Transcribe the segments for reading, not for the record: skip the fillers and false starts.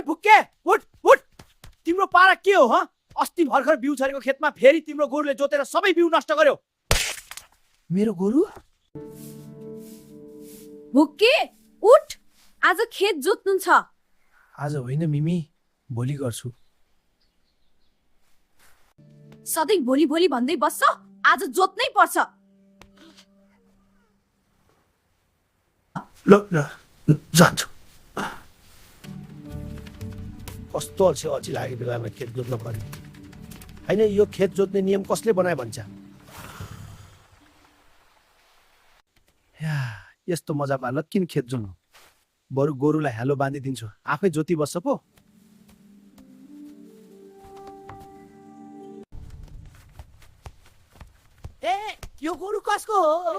भुक्के उठ उठ तिम्रो पारा के हो ह अस्ति भर्खर बिउ छरेको खेतमा फेरि तिम्रो गोरुले जोतेर सबै बिउ नष्ट गर्यो मेरो गोरु भुक्के उठ आज खेत जोत्नु छ आज होइन मिमी भोलि गर्छु सधैँ भोलि भोलि भन्दै बस्छ आज जोत्नै पर्छ ल जान्छु कस्तो अल्छी अल्छी लागेको बेलामा खेत जोत्न पर्यो होइन यो खेत जोत्ने नियम कसले बनायो भन्छ यस्तो मजा पार्ल किन खेत जोत्नु बरु गोरुलाई हेलो बाँधिदिन्छु आफै जोति बस्छ पो ए यो गोरु कसको हो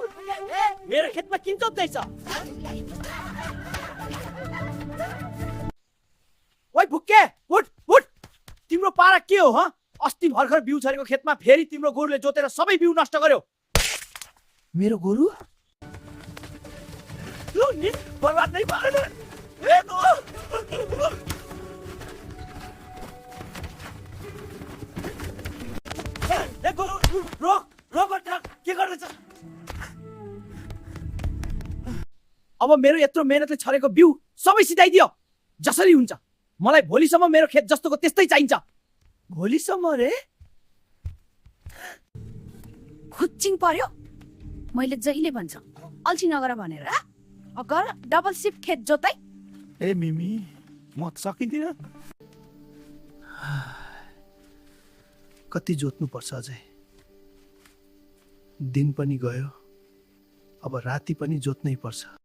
मेरो खेतमा किन जोत्दैछ ओइ भुक्के उठ उठ तिम्रो पारा के हो ह अस्ति भर्खर बिउ छरेको खेतमा फेरि तिम्रो गोरुले जोतेर सबै बिउ नष्ट गर्यो मेरो गोरु बर्बाद नै भयो के गर्दैछ अब मेरो यत्रो मेहनतले छरेको बिउ सबै सिधाइदियो जसरी हुन्छ मलाई भोलिसम्म मेरो खेत जस्तोको त्यस्तै चाहिन्छ भोलिसम्म रे खुच्चिङ पर्यो मैले जहिले भन्छ अल्छी नगर भनेर गर डबल शिफ्ट खेत जोताइ ए मिमी म त सकिँदिन कति जोत्नु पर्छ अझै दिन पनि गयो अब राति पनि जोत्नै पर्छ